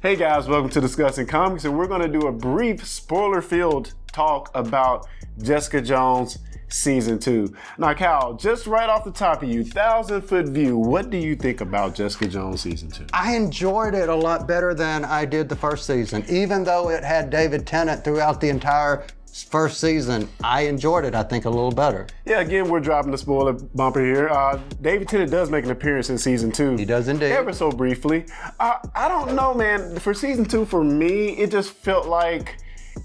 Hey guys, welcome to Discussing Comics, and we're going to do a brief spoiler-filled talk about Jessica Jones Season 2. Now, Cal, just right off the top of you, 1,000-foot view, what do you think about Jessica Jones Season 2? I enjoyed it a lot better than I did the first season. Even though it had David Tennant throughout the entire first season, I enjoyed it, I think, a little better. Yeah, again, we're dropping the spoiler bumper here. David Tennant does make an appearance in Season 2. He does indeed. Ever so briefly. I don't know, man. For Season 2, for me, it just felt like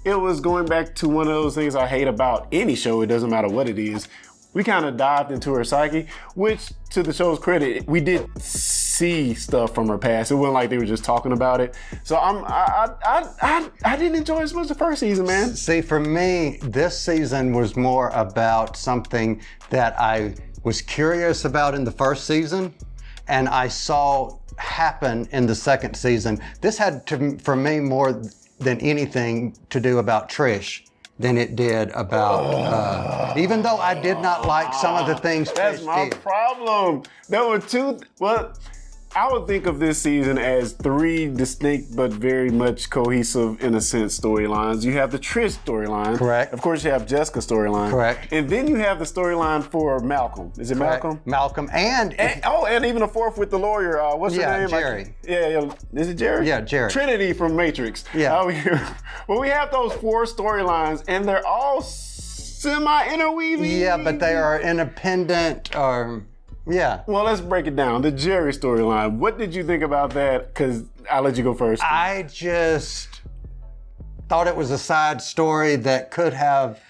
it was going back to one of those things I hate about any show. It doesn't matter what it is. We kind of dived into her psyche, which, to the show's credit, we did see stuff from her past. It wasn't like they were just talking about it. So I didn't enjoy it as much the first season, man. See, for me, this season was more about something that I was curious about in the first season, and I saw happen in the second season. This had, for me, more than anything to do about Trish than it did about, even though I did not like some of the things That's Trish my did. problem. There were I would think of this season as 3 distinct but very much cohesive, in a sense, storylines. You have the Trish storyline. Correct. Of course, you have Jessica's storyline. Correct. And then you have the storyline for Malcolm. Is it Correct. Malcolm? Malcolm, and even a fourth with the lawyer. What's her name? Jerry. Yeah. Is it Jerry? Yeah, Jerry. Trinity from Matrix. Yeah. Well, we have those 4 storylines, and they're all semi-interweaving. Yeah, but they are independent, yeah. Well, let's break it down. The Jerry storyline. What did you think about that? Because I'll let you go first. I just thought it was a side story that could have,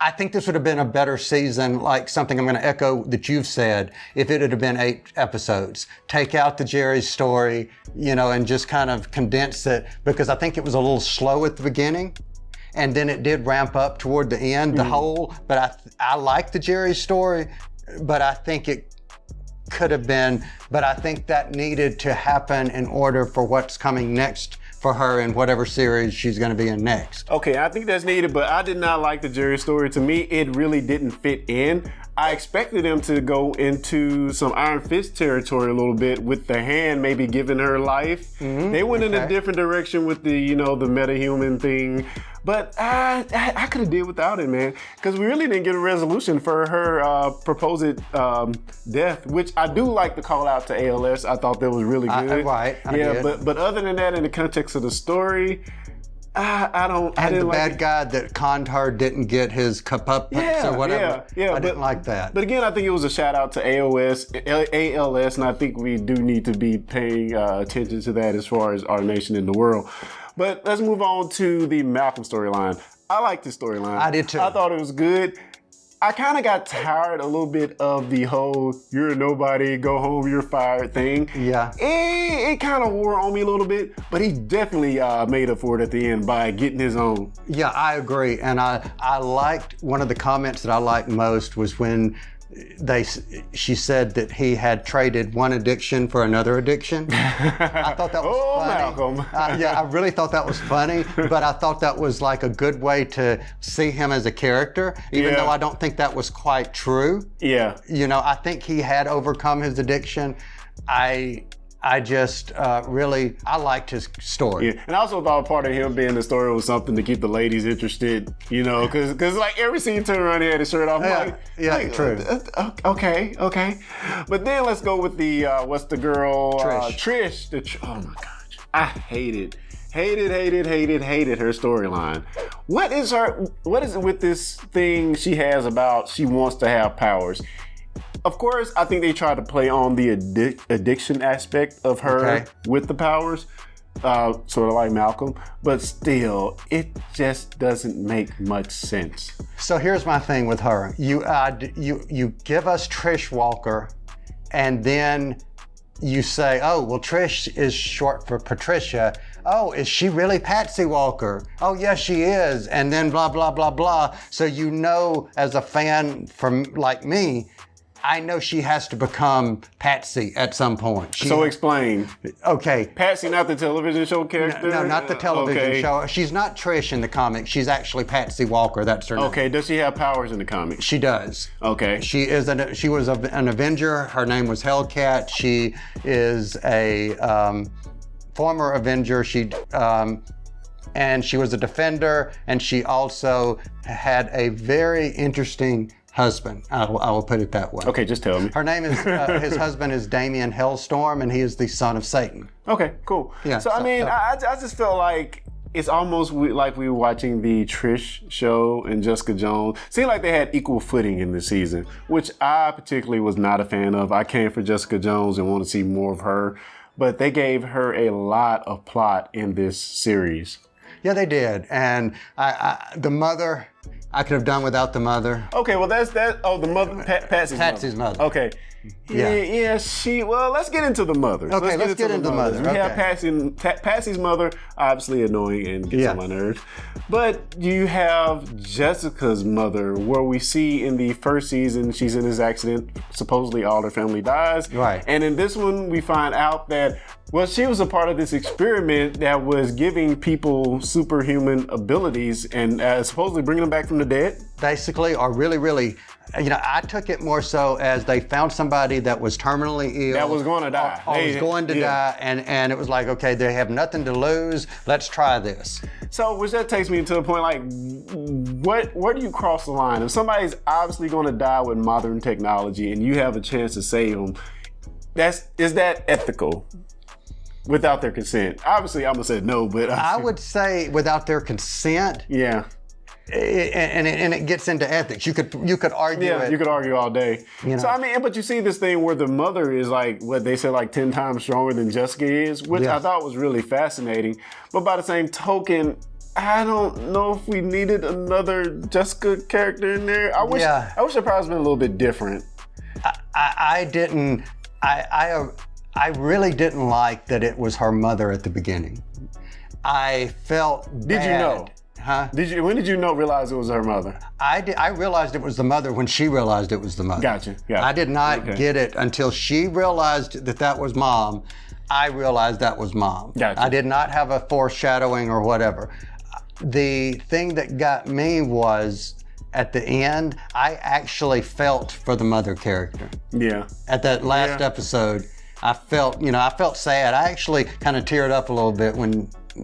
I think this would have been a better season, like something I'm going to echo that you've said, if it had been 8 episodes. Take out the Jerry story, and just kind of condense it, because I think it was a little slow at the beginning. And then it did ramp up toward the end, the whole, but I like the Jerry story, but I think it could have been, but I think that needed to happen in order for what's coming next for her in whatever series she's going to be in next. Okay, I think that's needed, but I did not like the Jerry story. To me, it really didn't fit in. I expected them to go into some Iron Fist territory a little bit with the hand maybe giving her life. They went in a different direction with the, the metahuman thing. But I could have did without it, man, because we really didn't get a resolution for her proposed death, which I do like the call out to ALS. I thought that was really good. I did. but other than that, in the context of the story, I didn't the like bad guy that conned her didn't get his comeuppance or whatever. I didn't like that. But again, I think it was a shout out to ALS, and I think we do need to be paying attention to that as far as our nation in the world. But let's move on to the Malcolm storyline. I like this storyline. I did too. I thought it was good. I kind of got tired a little bit of the whole "you're a nobody, go home, you're fired" thing. Yeah. It kind of wore on me a little bit, but he definitely made up for it at the end by getting his own. Yeah, I agree. And I liked, one of the comments that I liked most was when she said that he had traded one addiction for another addiction. I thought that was funny. Malcolm. I really thought that was funny, but I thought that was like a good way to see him as a character, even though I don't think that was quite true. Yeah. I think he had overcome his addiction. I just really, I liked his story. Yeah, and I also thought part of him being in the story was something to keep the ladies interested, because like every scene he turned around, he had his shirt off. True. Okay. But then let's go with the, what's the girl? Trish. Oh my gosh. I hated her storyline. What is it with this thing she has about she wants to have powers? Of course, I think they try to play on the addiction aspect of her with the powers, sort of like Malcolm, but still, it just doesn't make much sense. So here's my thing with her. You give us Trish Walker, and then you say, oh, well, Trish is short for Patricia. Oh, is she really Patsy Walker? Oh, yes, she is. And then blah, blah, blah, blah. So as a fan like me, I know she has to become Patsy at some point. So explain. Okay. Patsy, not the television show character? No, not the television show. She's not Trish in the comics. She's actually Patsy Walker. That's her name. Okay. Does she have powers in the comics? She does. Okay. She was an Avenger. Her name was Hellcat. She is a former Avenger. And she was a defender, and she also had a very interesting husband. I will put it that way. Okay, just tell me. Her name is, his husband is Damien Hellstorm, and he is the son of Satan. Okay, cool. Yeah, So, I mean, I just felt like it's almost like we were watching the Trish show and Jessica Jones. Seemed like they had equal footing in this season, which I particularly was not a fan of. I came for Jessica Jones and want to see more of her, but they gave her a lot of plot in this series. Yeah, they did. And the mother, I could have done without the mother. Okay, well that's that. Oh, the mother, Patsy's mother. Okay. Yeah. Well, let's get into the mothers. Okay, let's get into the mothers. We have Patsy's mother, obviously annoying and gets on my nerves. But you have Jessica's mother, where we see in the first season, she's in this accident. Supposedly all her family dies. Right. And in this one, we find out that, well, she was a part of this experiment that was giving people superhuman abilities and supposedly bringing them back from the dead. Basically, or really, I took it more so as they found somebody that was terminally ill. That was going to die. Or was going to die, and it was like, okay, they have nothing to lose. Let's try this. So, which that takes me to the point, like, where do you cross the line? If somebody's obviously going to die with modern technology and you have a chance to save them, is that ethical? Without their consent? Obviously, I'm going to say no, but I would say without their consent. Yeah. And it gets into ethics. You could argue. Yeah, you could argue all day. So I mean, but you see this thing where the mother is like what they said, like 10 times stronger than Jessica is, which I thought was really fascinating. But by the same token, I don't know if we needed another Jessica character in there. I wish her powers been a little bit different. I didn't. I really didn't like that it was her mother at the beginning. I felt bad. Did you know? Huh? When did you realize it was her mother? I realized it was the mother when she realized it was the mother. Gotcha. I did not get it until she realized that was mom. I realized that was mom. Gotcha. I did not have a foreshadowing or whatever. The thing that got me was at the end, I actually felt for the mother character. Yeah. At that last episode, I felt sad. I actually kind of teared up a little bit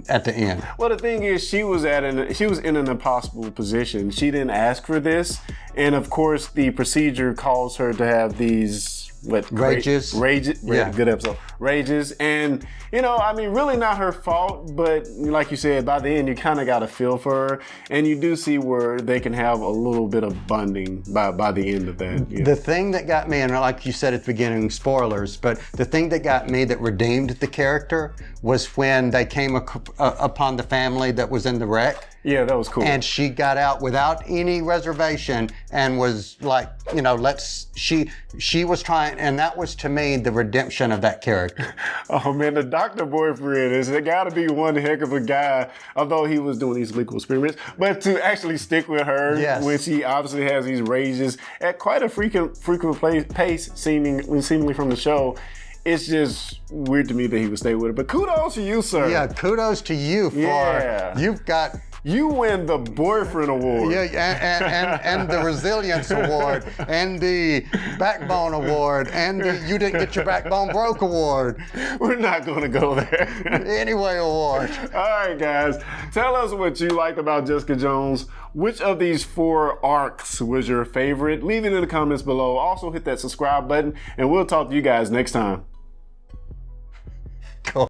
at the end. Well, the thing is, she was in an impossible position. She didn't ask for this, and of course, the procedure calls her to have these rages. Good episode. Rages, and I mean, really not her fault, but like you said, by the end, you kind of got a feel for her, and you do see where they can have a little bit of bonding by the end of that. The thing that got me, and like you said at the beginning, spoilers, but the thing that got me that redeemed the character was when they came upon the family that was in the wreck. Yeah, that was cool. And she got out without any reservation and was like, she was trying, and that was to me the redemption of that character. Oh man, the doctor boyfriend is gotta be one heck of a guy, although he was doing these legal experiments, but to actually stick with her when she obviously has these rages at quite a frequent pace, seemingly from the show. It's just weird to me that he would stay with her. But kudos to you, sir. Yeah, kudos to you for you win the boyfriend award. Yeah, and the resilience award, and the backbone award, and the you didn't get your backbone broke award. We're not going to go there. Anyway award. All right, guys. Tell us what you liked about Jessica Jones. Which of these 4 arcs was your favorite? Leave it in the comments below. Also hit that subscribe button, and we'll talk to you guys next time.